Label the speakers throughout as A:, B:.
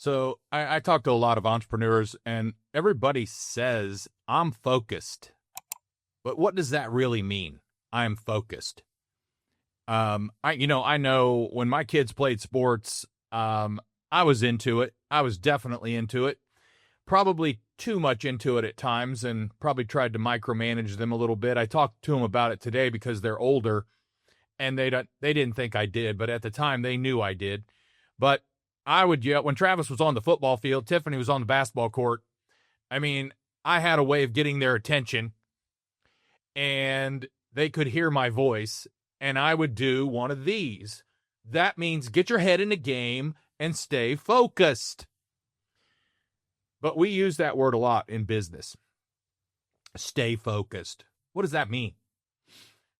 A: So I talk to a lot of entrepreneurs, and everybody says, I'm focused. But what does that really mean? I'm focused. I know when my kids played sports, I was into it. I was definitely into it. Probably too much into it at times, and probably tried to micromanage them a little bit. I talked to them about it today because they're older, and they didn't think I did, but at the time they knew I did. But I would yell when Travis was on the football field, Tiffany was on the basketball court. I mean, I had a way of getting their attention, and they could hear my voice, and I would do one of these. That means get your head in the game and stay focused. But we use that word a lot in business. Stay focused. What does that mean?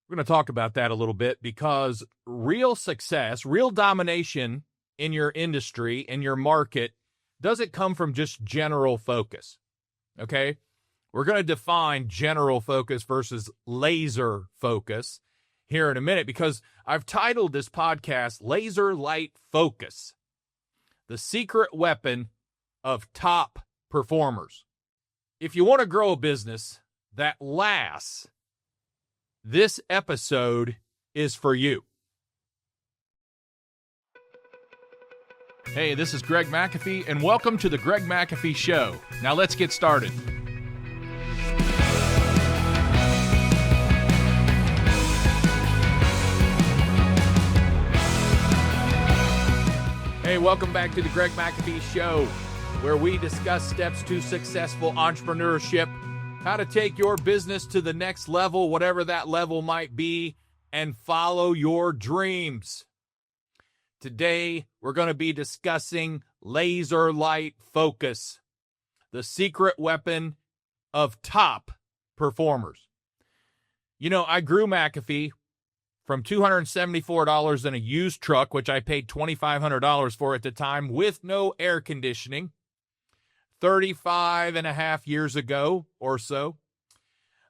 A: We're going to talk about that a little bit, because real success, real domination in your industry, in your market, doesn't come from just general focus. Okay? We're going to define general focus versus laser focus here in a minute, because I've titled this podcast Laser Light Focus, the secret weapon of top performers. If you want to grow a business that lasts, this episode is for you. Hey, this is Greg McAfee, and welcome to the Greg McAfee Show. Now let's get started. Hey, welcome back to the Greg McAfee Show, where we discuss steps to successful entrepreneurship, how to take your business to the next level, whatever that level might be, and follow your dreams. Today, we're going to be discussing laser light focus, the secret weapon of top performers. You know, I grew McAfee from $274 in a used truck, which I paid $2,500 for at the time, with no air conditioning, 35 and a half years ago or so.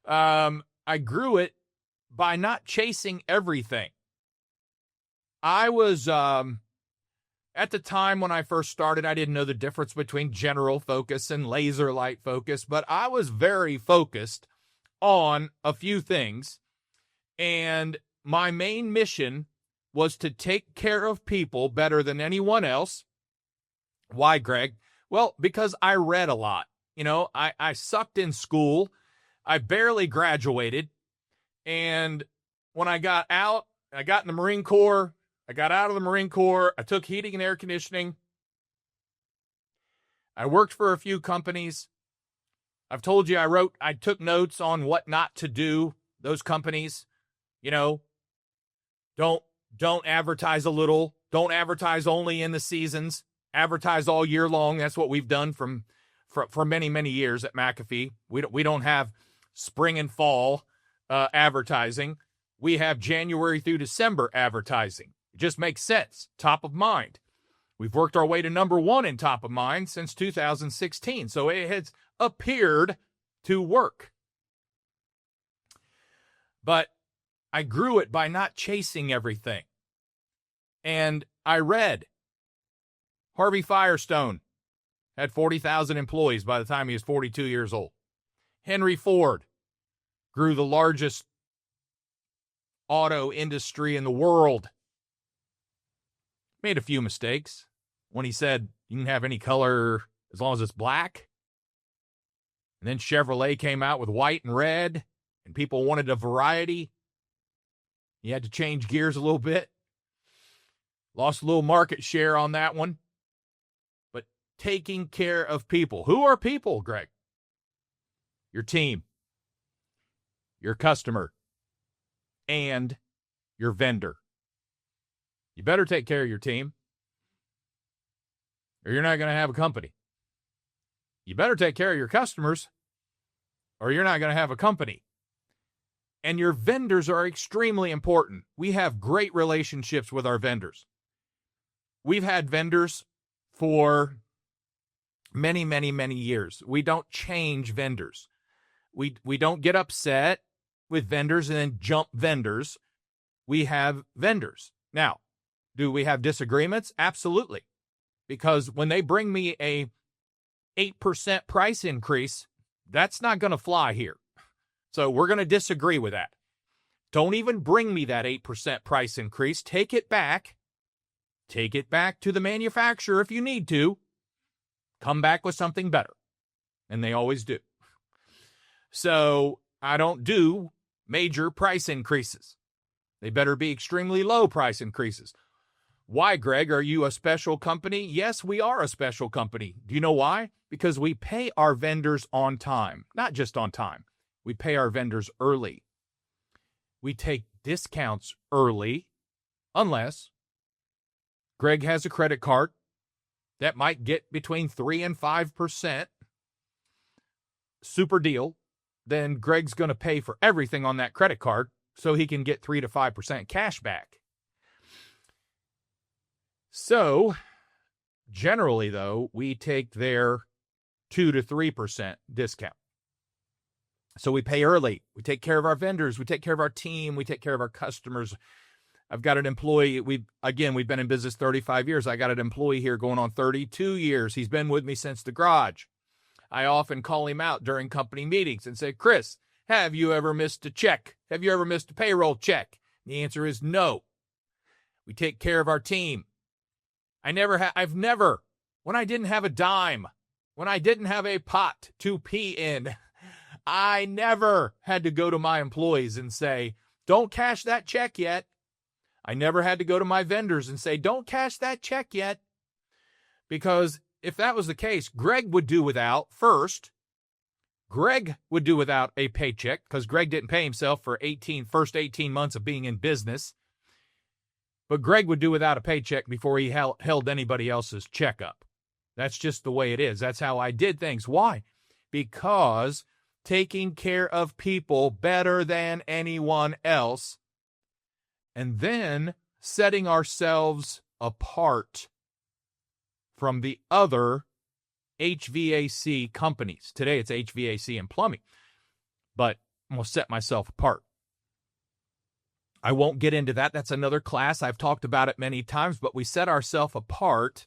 A: I grew it by not chasing everything. I was, at the time when I first started, I didn't know the difference between general focus and laser light focus, but I was very focused on a few things. And my main mission was to take care of people better than anyone else. Why, Greg? Well, because I read a lot. You know, I sucked in school. I barely graduated. And when I got out, I got in the Marine Corps. I got out of the Marine Corps. I took heating and air conditioning. I worked for a few companies. I've told you I took notes on what not to do, those companies. You know, don't advertise a little. Don't advertise only in the seasons. Advertise all year long. That's what we've done for many, many years at McAfee. We don't have spring and fall advertising. We have January through December advertising. It just makes sense. Top of mind. We've worked our way to number one in top of mind since 2016. So it has appeared to work. But I grew it by not chasing everything. And I read. Harvey Firestone had 40,000 employees by the time he was 42 years old. Henry Ford grew the largest auto industry in the world. Made a few mistakes when he said you can have any color as long as it's black. And then Chevrolet came out with white and red, and people wanted a variety. He had to change gears a little bit. Lost a little market share on that one. But taking care of people. Who are people, Greg? Your team, your customer, and your vendor. You better take care of your team, or you're not going to have a company. You better take care of your customers, or you're not going to have a company. And your vendors are extremely important. We have great relationships with our vendors. We've had vendors for many, many, many years. We don't change vendors. We don't get upset with vendors and then jump vendors. We have vendors. Now, do we have disagreements? Absolutely. because when they bring me a 8% price increase, that's not going to fly here. So we're going to disagree with that. Don't even bring me that 8% price increase. Take it back. Take it back to the manufacturer if you need to. Come back with something better. And they always do. So I don't do major price increases. They better be extremely low price increases. Why, Greg? Are you a special company? Yes, we are a special company. Do you know why? Because we pay our vendors on time. Not just on time. We pay our vendors early. We take discounts early, unless Greg has a credit card that might get between 3 and 5%. Super deal. Then Greg's going to pay for everything on that credit card so he can get 3 to 5% cash back. So, generally, though, we take their 2 to 3% discount. So we pay early. We take care of our vendors. We take care of our team. We take care of our customers. I've got an employee. We've been in business 35 years. I got an employee here going on 32 years. He's been with me since the garage. I often call him out during company meetings and say, Chris, have you ever missed a check? Have you ever missed a payroll check? And the answer is no. We take care of our team. I've never, when I didn't have a dime, when I didn't have a pot to pee in, I never had to go to my employees and say, don't cash that check yet. I never had to go to my vendors and say, don't cash that check yet. Because if that was the case, Greg would do without a paycheck because Greg didn't pay himself for first 18 months of being in business. But Greg would do without a paycheck before he held anybody else's check up. That's just the way it is. That's how I did things. Why? Because taking care of people better than anyone else, and then setting ourselves apart from the other HVAC companies. Today it's HVAC and plumbing, but I'm going to set myself apart. I won't get into that. That's another class. I've talked about it many times, but we set ourselves apart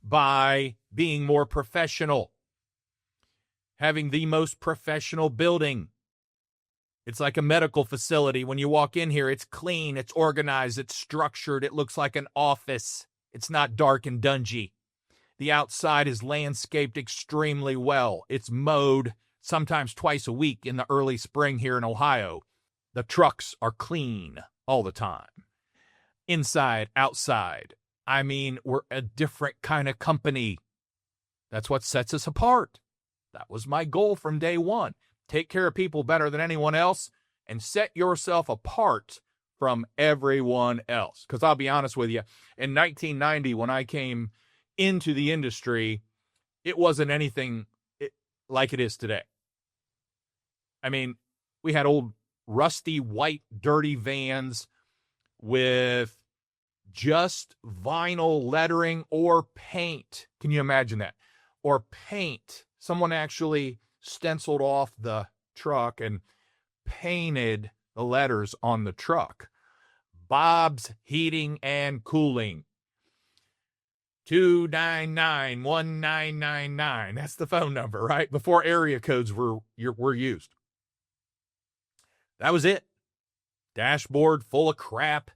A: by being more professional, having the most professional building. It's like a medical facility. When you walk in here, it's clean, it's organized, it's structured. It looks like an office. It's not dark and dungy. The outside is landscaped extremely well. It's mowed sometimes twice a week in the early spring here in Ohio. The trucks are clean all the time. Inside, outside. I mean, we're a different kind of company. That's what sets us apart. That was my goal from day one. Take care of people better than anyone else and set yourself apart from everyone else. Because I'll be honest with you, in 1990, when I came into the industry, it wasn't anything like it is today. I mean, we had old rusty, white, dirty vans with just vinyl lettering or paint. Can you imagine that? Or paint. Someone actually stenciled off the truck and painted the letters on the truck. Bob's Heating and Cooling. 299-1999. That's the phone number, right? Before area codes were used. That was it. Dashboard full of crap.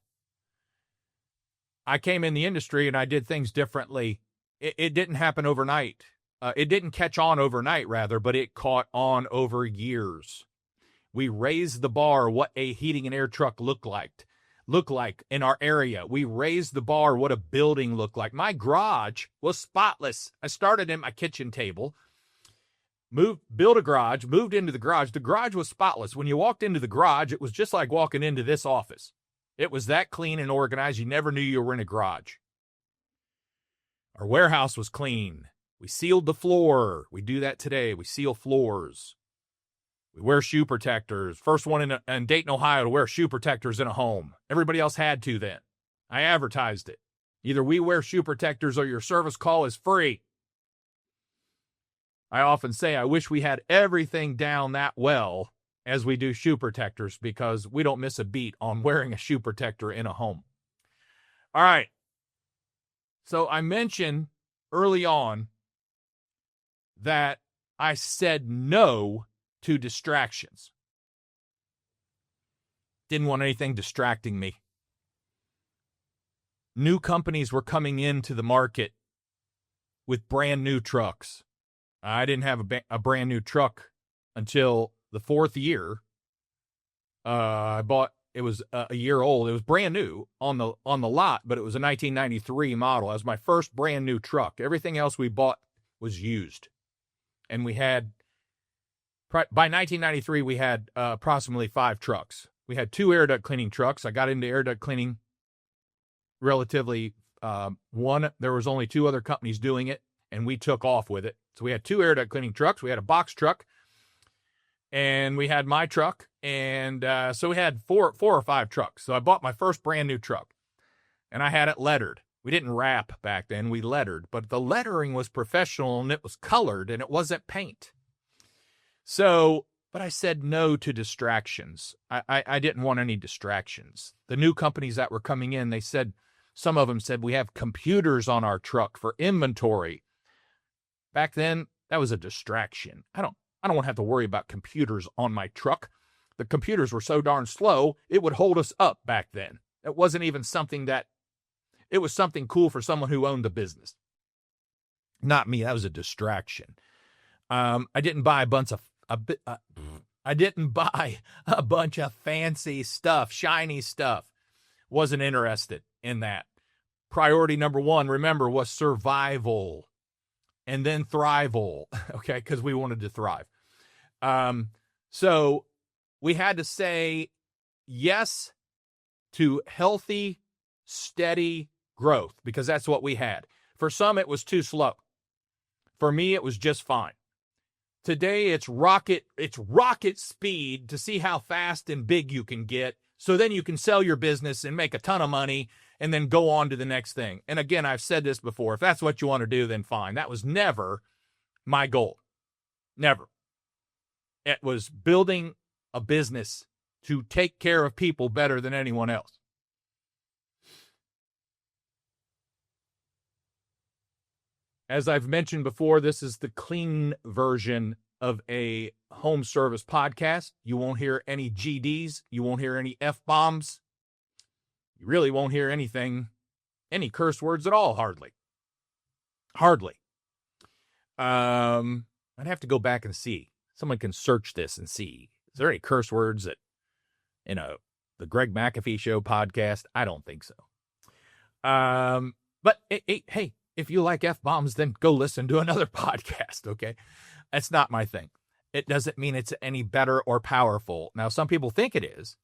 A: I came in the industry and I did things differently. It didn't happen overnight. It didn't catch on overnight, rather, but it caught on over years. We raised the bar what a heating and air truck looked like in our area. We raised the bar what a building looked like. My garage was spotless. I started in my kitchen table, built a garage, moved into the garage. The garage was spotless. When you walked into the garage, it was just like walking into this office. It was that clean and organized. You never knew you were in a garage. Our warehouse was clean. We sealed the floor. We do that today. We seal floors. We wear shoe protectors. First one in Dayton, Ohio to wear shoe protectors in a home. Everybody else had to then. I advertised it. Either we wear shoe protectors or your service call is free. I often say I wish we had everything down that well as we do shoe protectors, because we don't miss a beat on wearing a shoe protector in a home. All right. So I mentioned early on that I said no to distractions. Didn't want anything distracting me. New companies were coming into the market with brand new trucks. I didn't have a brand new truck until the fourth year. I bought, it was a year old. It was brand new on the lot, but it was a 1993 model. It was my first brand new truck. Everything else we bought was used. And we had, by 1993, we had approximately 5 trucks. We had 2 air duct cleaning trucks. I got into air duct cleaning relatively, there was only 2 other companies doing it, and we took off with it. So we had 2 air duct cleaning trucks. We had a box truck, and we had my truck. And so we had 4 or 5 trucks. So I bought my first brand new truck, and I had it lettered. We didn't wrap back then. We lettered, but the lettering was professional, and it was colored, and it wasn't paint. So, but I said no to distractions. I didn't want any distractions. The new companies that were coming in, they said, some of them said, we have computers on our truck for inventory. Back then, that was a distraction. I don't want to have to worry about computers on my truck. The computers were so darn slow, it would hold us up back then. It wasn't even something that, it was something cool for someone who owned a business. Not me, that was a distraction. I didn't buy a bunch of fancy stuff, shiny stuff. Wasn't interested in that. Priority number 1, remember, was survival and then thrival, okay, because we wanted to thrive. So we had to say yes to healthy, steady growth because that's what we had. For some, it was too slow. For me, it was just fine. Today, it's rocket speed to see how fast and big you can get. So then you can sell your business and make a ton of money and then go on to the next thing. And again, I've said this before. If that's what you want to do, then fine. That was never my goal. Never. It was building a business to take care of people better than anyone else. As I've mentioned before, this is the clean version of a home service podcast. You won't hear any GDs. You won't hear any F-bombs. You really won't hear anything, any curse words at all, hardly. I'd have to go back and see. Someone can search this and see. Is there any curse words that, the Greg McAfee Show podcast? I don't think so. But hey, if you like F-bombs, then go listen to another podcast, okay? That's not my thing. It doesn't mean it's any better or powerful. Now, some people think it is,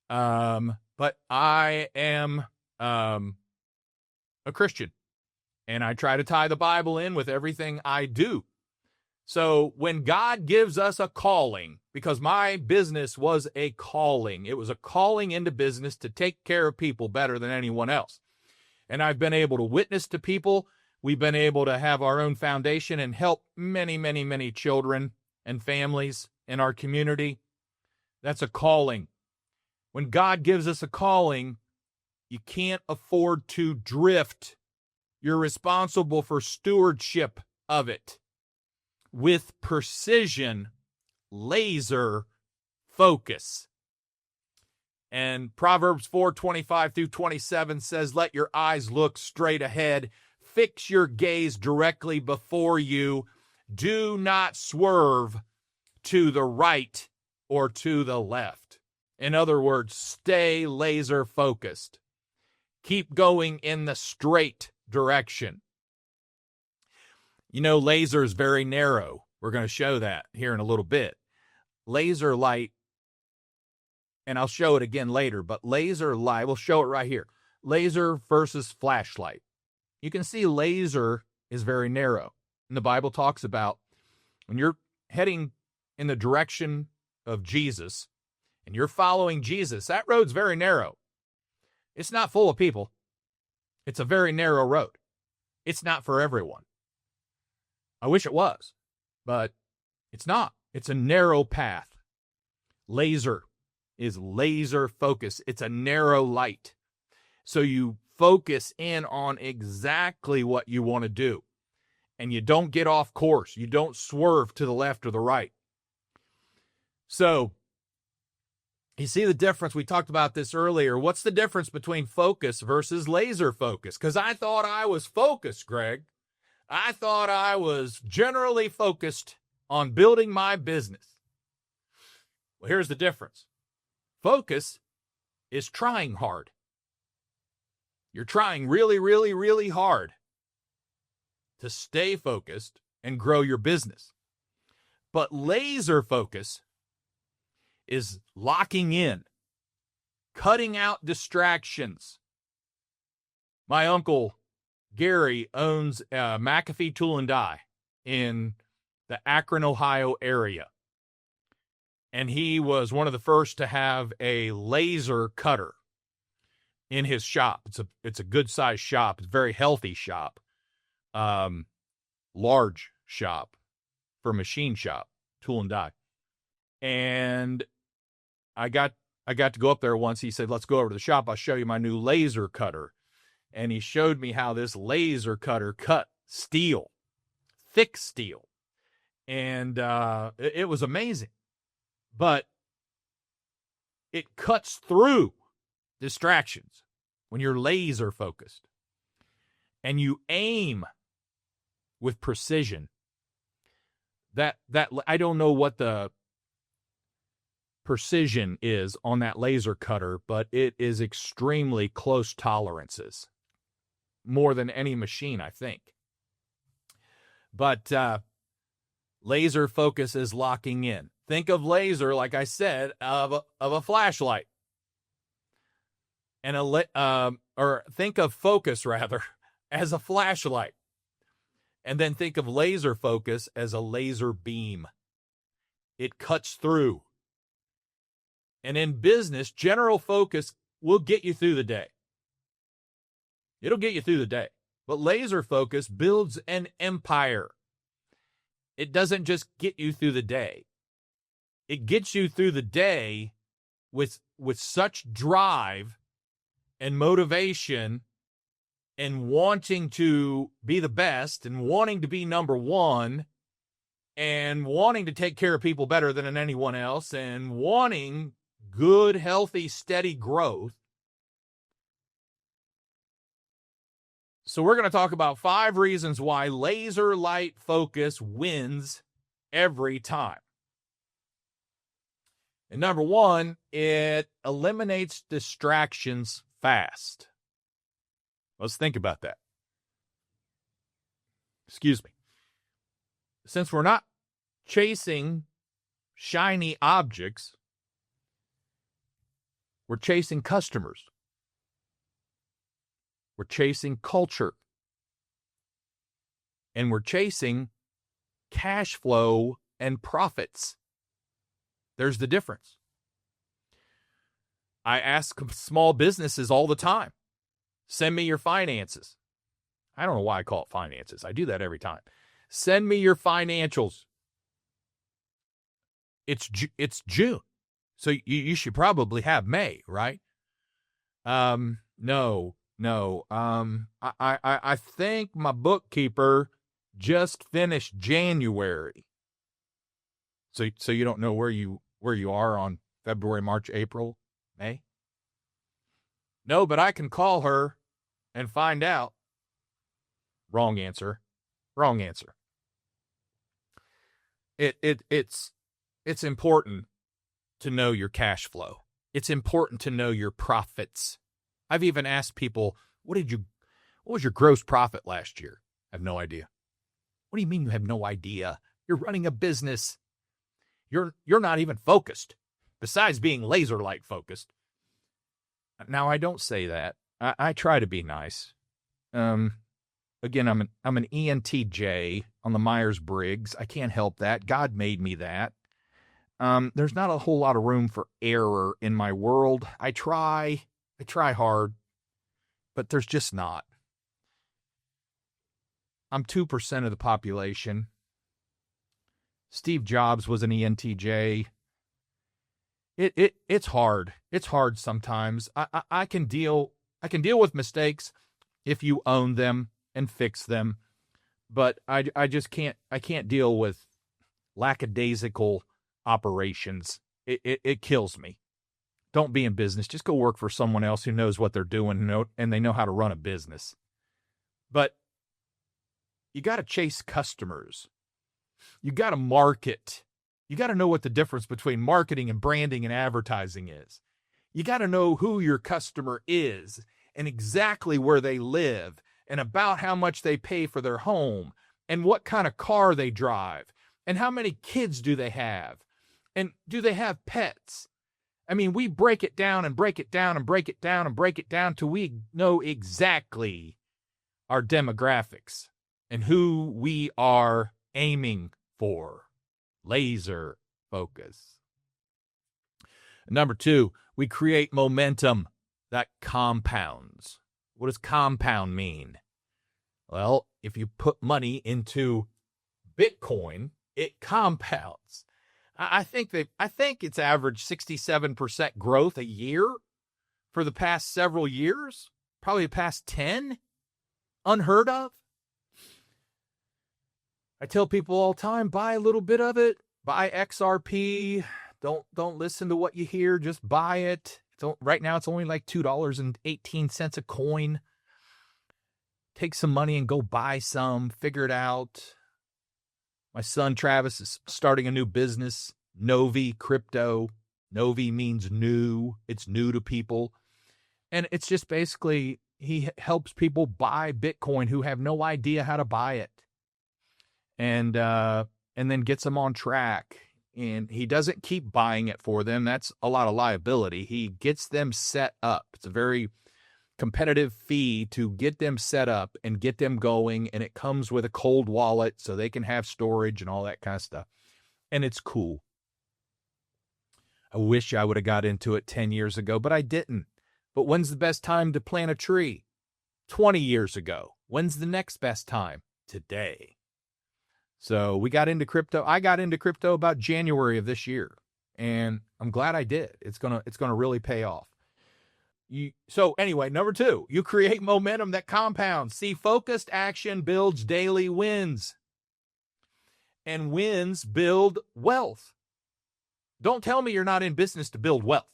A: but I am a Christian, and I try to tie the Bible in with everything I do. So when God gives us a calling, because my business was a calling, it was a calling into business to take care of people better than anyone else. And I've been able to witness to people. We've been able to have our own foundation and help many, many, many children and families in our community. That's a calling. When God gives us a calling, you can't afford to drift. You're responsible for stewardship of it with precision, laser focus. And Proverbs 4:25-27 says, let your eyes look straight ahead. Fix your gaze directly before you. Do not swerve to the right or to the left. In other words, stay laser focused. Keep going in the straight direction. Laser is very narrow. We're going to show that here in a little bit. Laser light, and I'll show it again later, but laser light, we'll show it right here. Laser versus flashlight. You can see laser is very narrow. And the Bible talks about when you're heading in the direction of Jesus and you're following Jesus, that road's very narrow. It's not full of people. It's a very narrow road. It's not for everyone. I wish it was, but it's not. It's a narrow path. Laser is laser focus. It's a narrow light. So you focus in on exactly what you want to do. And you don't get off course. You don't swerve to the left or the right. So, you see the difference? We talked about this earlier. What's the difference between focus versus laser focus? Because I thought I was focused, Greg. I thought I was generally focused on building my business. Well, here's the difference. Focus is trying hard. You're trying really, really, really hard to stay focused and grow your business. But laser focus is locking in, cutting out distractions. My uncle Gary owns McAfee Tool and Die in the Akron, Ohio area. And he was one of the first to have a laser cutter in his shop. It's a good sized shop. It's a very healthy shop. Large shop for machine shop, tool and die. And I got to go up there once. He said, let's go over to the shop. I'll show you my new laser cutter. And he showed me how this laser cutter cut steel, thick steel. And it was amazing. But it cuts through distractions when you're laser focused. And you aim with precision. That I don't know what the precision is on that laser cutter, but it is extremely close tolerances. More than any machine, I think. But laser focus is locking in. Think of laser, like I said, of a flashlight. And or think of focus, rather, as a flashlight. And then think of laser focus as a laser beam. It cuts through. And in business, general focus will get you through the day. It'll get you through the day. But laser focus builds an empire. It doesn't just get you through the day. It gets you through the day with such drive and motivation and wanting to be the best and wanting to be number one and wanting to take care of people better than anyone else and wanting good, healthy, steady growth. So we're going to talk about 5 reasons why laser light focus wins every time. And number 1, it eliminates distractions fast. Let's think about that. Excuse me. Since we're not chasing shiny objects, we're chasing customers. We're chasing culture. And we're chasing cash flow and profits. There's the difference. I ask small businesses all the time, send me your finances. I don't know why I call it finances. I do that every time. Send me your financials. It's June. So you should probably have May, right? No. I think my bookkeeper just finished January. So you don't know where you are on February, March, April, May? No, but I can call her and find out. Wrong answer. It's important to know your cash flow. It's important to know your profits. I've even asked people, what was your gross profit last year? I have no idea. What do you mean you have no idea? You're running a business. You're not even focused, besides being laser light focused. Now, I don't say that. I try to be nice. Again, I'm an ENTJ on the Myers-Briggs. I can't help that. God made me that. There's not a whole lot of room for error in my world. I try hard, but there's just not. I'm 2% of the population. Steve Jobs was an ENTJ. It's hard. It's hard sometimes. I can deal I can deal with mistakes if you own them and fix them, but I just can't deal with lackadaisical operations. It kills me. Don't be in business. Just go work for someone else who knows what they're doing and they know how to run a business. But you got to chase customers. You got to market. You got to know what the difference between marketing and branding and advertising is. You got to know who your customer is and exactly where they live and about how much they pay for their home and what kind of car they drive and how many kids do they have and do they have pets. I mean, we break it down and break it down and break it down and break it down till we know exactly our demographics and who we are aiming for. Laser focus. Number 2, we create momentum that compounds. What does compound mean? Well, if you put money into Bitcoin, it compounds. I think it's averaged 67% growth a year for the past several years, probably the past 10. Unheard of. I tell people all the time, buy a little bit of it, buy XRP. Don't listen to what you hear, just buy it. Right now it's only like $2.18 a coin. Take some money and go buy some, figure it out. My son Travis is starting a new business, Novi Crypto. Novi means new. It's new to people. And it's just basically he helps people buy Bitcoin who have no idea how to buy it. And then gets them on track. And he doesn't keep buying it for them. That's a lot of liability. He gets them set up. It's a very competitive fee to get them set up and get them going. And it comes with a cold wallet so they can have storage and all that kind of stuff. And it's cool. I wish I would have got into it 10 years ago, but I didn't. But when's the best time to plant a tree? 20 years ago. When's the next best time? Today. So we got into crypto. I got into crypto about January of this year, and I'm glad I did. It's gonna really pay off. So anyway, number 2, you create momentum that compounds. See, focused action builds daily wins, and wins build wealth. Don't tell me you're not in business to build wealth.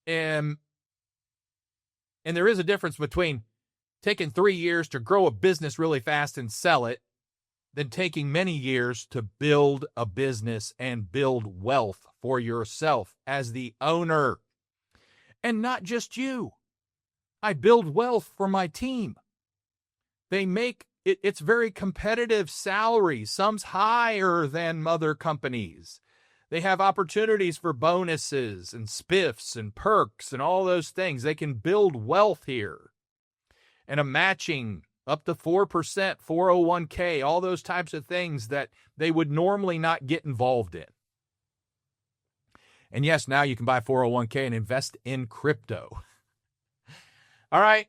A: And there is a difference between taking 3 years to grow a business really fast and sell it than taking many years to build a business and build wealth for yourself as the owner. And not just you. I build wealth for my team. They make it's very competitive salaries. Some's higher than other companies. They have opportunities for bonuses and spiffs and perks and all those things. They can build wealth here. And a matching up to 4%, 401k, all those types of things that they would normally not get involved in. And yes, now you can buy 401k and invest in crypto. All right.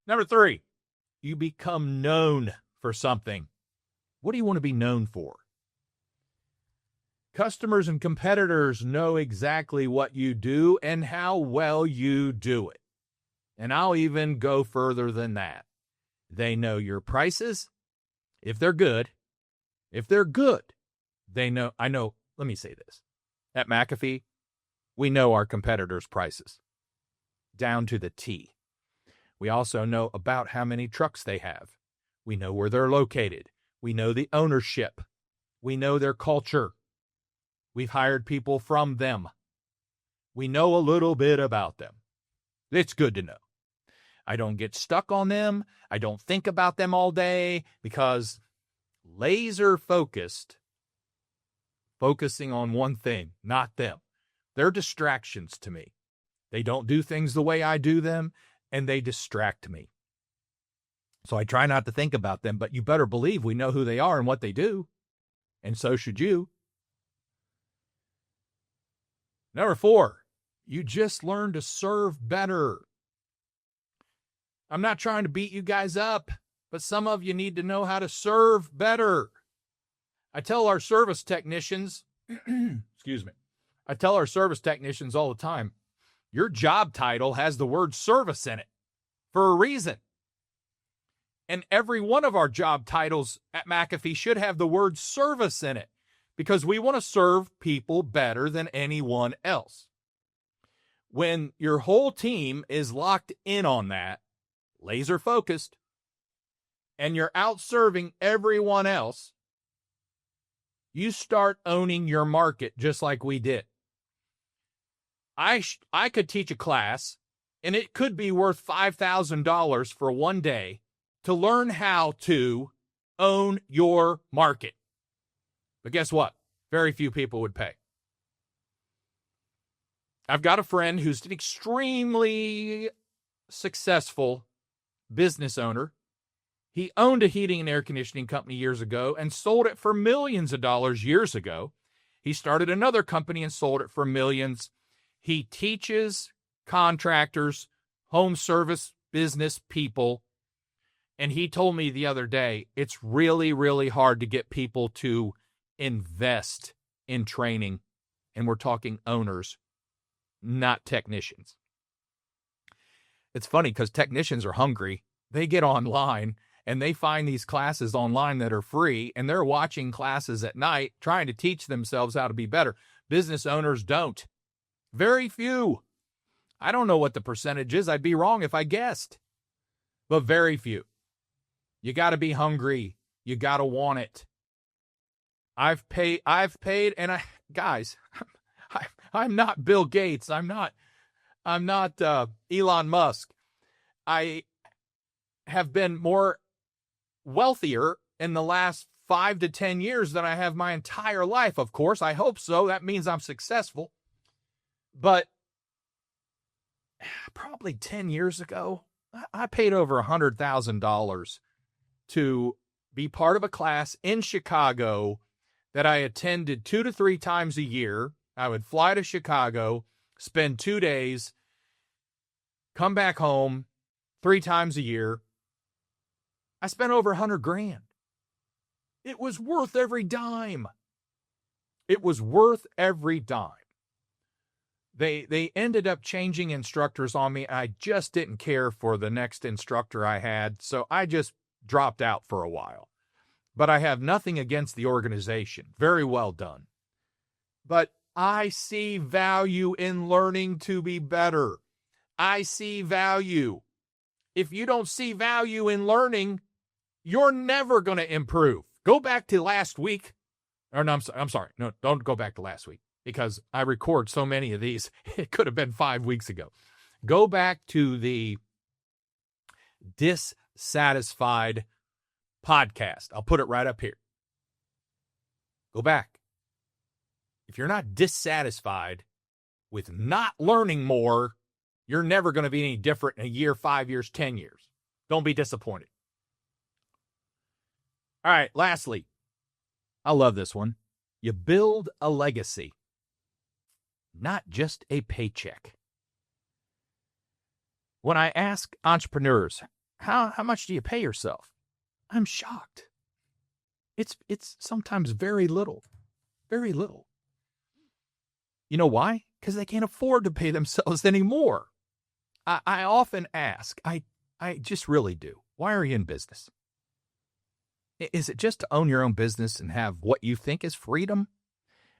A: Number 3, you become known for something. What do you want to be known for? Customers and competitors know exactly what you do and how well you do it. And I'll even go further than that. They know your prices. If they're good, they know. Let me say this. At McAfee, we know our competitors' prices down to the T. We also know about how many trucks they have. We know where they're located. We know the ownership. We know their culture. We've hired people from them. We know a little bit about them. It's good to know. I don't get stuck on them. I don't think about them all day because laser focusing on one thing, not them. They're distractions to me. They don't do things the way I do them, and they distract me. So I try not to think about them, but you better believe we know who they are and what they do, and so should you. Number 4, you just learn to serve better. I'm not trying to beat you guys up, but some of you need to know how to serve better. I tell our service technicians, I tell our service technicians all the time, Your job title has the word service in it for a reason. And every one of our job titles at McAfee should have the word service in it because we want to serve people better than anyone else. When your whole team is locked in on that, laser focused, and you're out serving everyone else, you start owning your market just like we did. I could teach a class, and it could be worth $5,000 for one day to learn how to own your market. But guess what? Very few people would pay. I've got a friend who's an extremely successful business owner. He owned a heating and air conditioning company years ago and sold it for millions of dollars years ago. He started another company and sold it for millions. He teaches contractors, home service business people, and he told me the other day, it's really, really hard to get people to invest in training, and we're talking owners, not technicians. It's funny because technicians are hungry. They get online and they find these classes online that are free, and they're watching classes at night trying to teach themselves how to be better. Business owners don't. Very few. I don't know what the percentage is. I'd be wrong if I guessed. But very few. You got to be hungry. You got to want it. I've paid, and guys, I'm not Bill Gates. I'm not Elon Musk. I have been more wealthier in the last 5 to 10 years than I have my entire life. Of course, I hope so. That means I'm successful. But probably 10 years ago, I paid over $100,000 to be part of a class in Chicago that I attended 2 to 3 times a year. I would fly to Chicago, spend 2 days, come back home 3 times a year. I spent over $100,000. It was worth every dime. It was worth every dime. They ended up changing instructors on me. I just didn't care for the next instructor I had, so I just dropped out for a while. But I have nothing against the organization. Very well done. But I see value in learning to be better. I see value. If you don't see value in learning, you're never going to improve. Go back to last week. Or no, I'm sorry. No, don't go back to last week because I record so many of these. It could have been 5 weeks ago. Go back to the dissatisfied podcast. I'll put it right up here. Go back. If you're not dissatisfied with not learning more, you're never going to be any different in a year, 5 years, 10 years. Don't be disappointed. All right, lastly, I love this one. You build a legacy, not just a paycheck. When I ask entrepreneurs, how much do you pay yourself? I'm shocked. It's sometimes very little. Very little. You know why? Because they can't afford to pay themselves anymore. I often ask, I just really do, why are you in business? Is it just to own your own business and have what you think is freedom?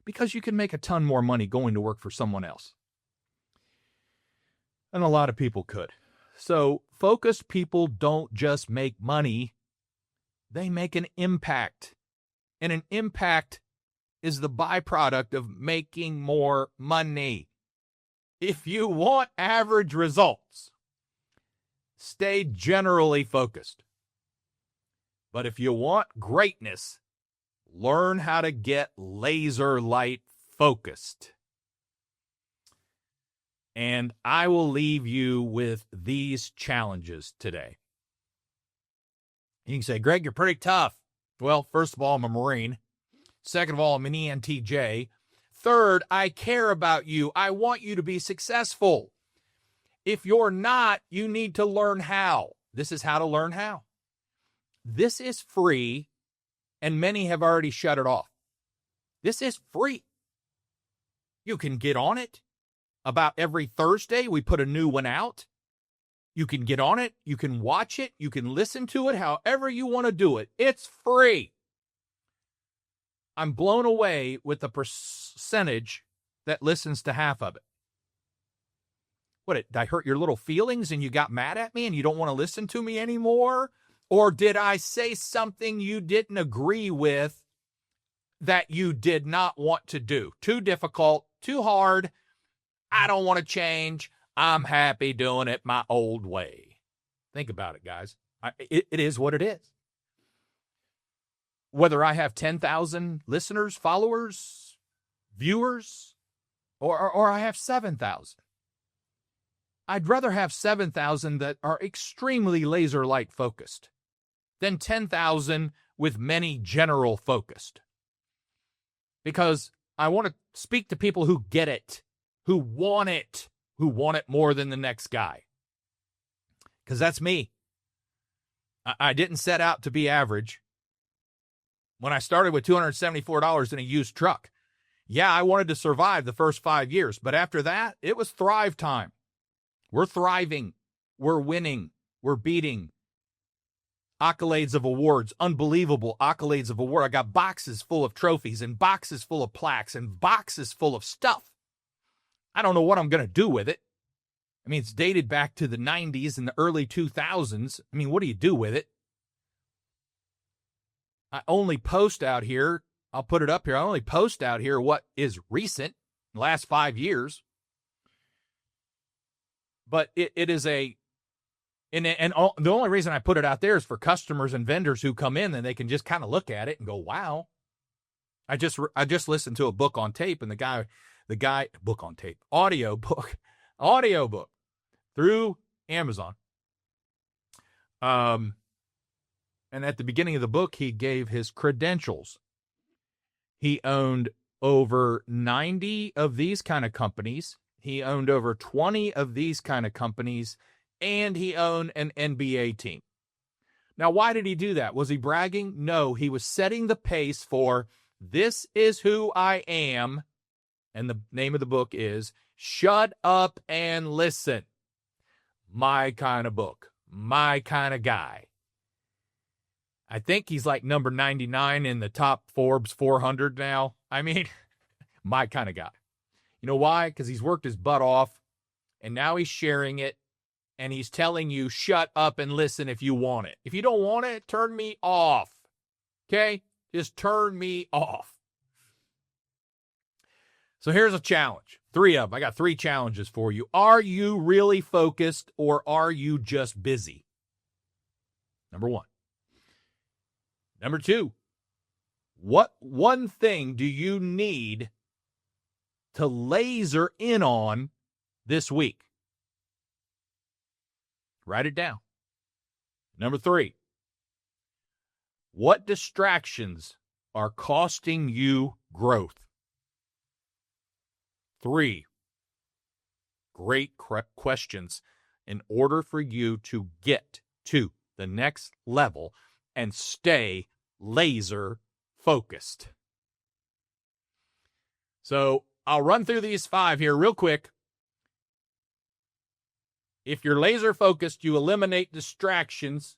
A: Because you can make a ton more money going to work for someone else. And a lot of people could. So focused people don't just make money, they make an impact. And an impact is the byproduct of making more money. If you want average results, stay generally focused. But if you want greatness, learn how to get laser light focused. And I will leave you with these challenges today. You can say, Greg, you're pretty tough. Well, first of all, I'm a Marine. Second of all, I'm an ENTJ. Third, I care about you. I want you to be successful. If you're not, you need to learn how. This is how to learn how. This is free, and many have already shut it off. This is free. You can get on it. about every Thursday. We put a new one out. You can get on it. You can watch it. You can listen to it however you want to do it. It's free. I'm blown away with the percentage that listens to half of it. What, did I hurt your little feelings and you got mad at me and you don't want to listen to me anymore? Or did I say something you didn't agree with that you did not want to do? Too difficult, too hard. I don't want to change. I'm happy doing it my old way. Think about it, guys. It is what it is. Whether I have 10,000 listeners, followers, viewers, or I have 7,000. I'd rather have 7,000 that are extremely laser-like focused than 10,000 with many general focused. Because I want to speak to people who get it, who want it more than the next guy. Because that's me. I didn't set out to be average. When I started with $274 in a used truck, yeah, I wanted to survive the first 5 years. But after that, it was thrive time. We're thriving. We're winning. We're beating. Accolades of awards, unbelievable accolades of award. I got boxes full of trophies and boxes full of plaques and boxes full of stuff. I don't know what I'm going to do with it. I mean, it's dated back to the 90s and the early 2000s. I mean, what do you do with it? I only post out here, I'll put it up here, I only post out here what is recent, the last 5 years. But it is the only reason I put it out there is for customers and vendors who come in and they can just kind of look at it and go, wow. I just listened to a book on tape, and the guy book on tape, audio book through Amazon. And at the beginning of the book, he gave his credentials. He owned over 90 of these kind of companies. He owned over 20 of these kind of companies, and he owned an NBA team. Now, why did he do that? Was he bragging? No, he was setting the pace for this is who I am. And the name of the book is Shut Up and Listen. My kind of book. My kind of guy. I think he's like number 99 in the top Forbes 400 now. I mean, my kind of guy. You know why? Because he's worked his butt off, and now he's sharing it, and he's telling you, shut up and listen if you want it. If you don't want it, turn me off. Okay? Just turn me off. So here's a challenge. 3 of them. I got 3 challenges for you. Are you really focused, or are you just busy? Number 1. Number 2, what one thing do you need to laser in on this week? Write it down. Number 3, what distractions are costing you growth? 3 great questions in order for you to get to the next level and stay laser focused. So I'll run through these 5 here real quick. If you're laser focused, you eliminate distractions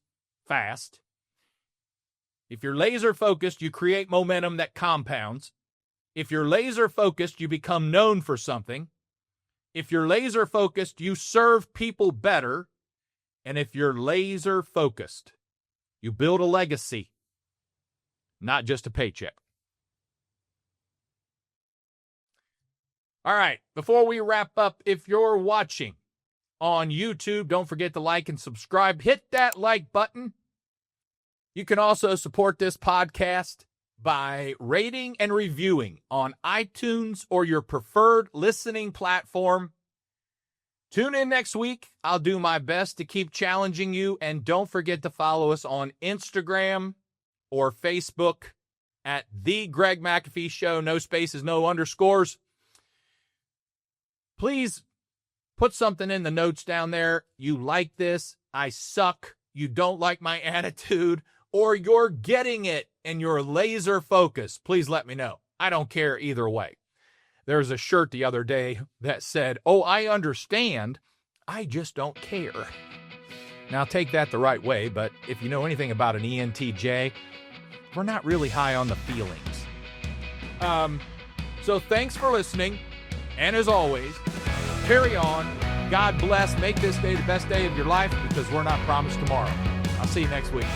A: fast. If you're laser focused, you create momentum that compounds. If you're laser focused, you become known for something. If you're laser focused, you serve people better. And if you're laser focused, you build a legacy, not just a paycheck. All right, before we wrap up, if you're watching on YouTube, don't forget to like and subscribe. Hit that like button. You can also support this podcast by rating and reviewing on iTunes or your preferred listening platform. Tune in next week. I'll do my best to keep challenging you. And don't forget to follow us on Instagram or Facebook at The Greg McAfee Show. No spaces, no underscores. Please put something in the notes down there. You like this, I suck, you don't like my attitude, or you're getting it and you're laser focused. Please let me know. I don't care either way. There was a shirt the other day that said, "Oh, I understand. I just don't care." Now, take that the right way, but if you know anything about an ENTJ, we're not really high on the feelings. So thanks for listening. And as always, carry on. God bless. Make this day the best day of your life, because we're not promised tomorrow. I'll see you next week.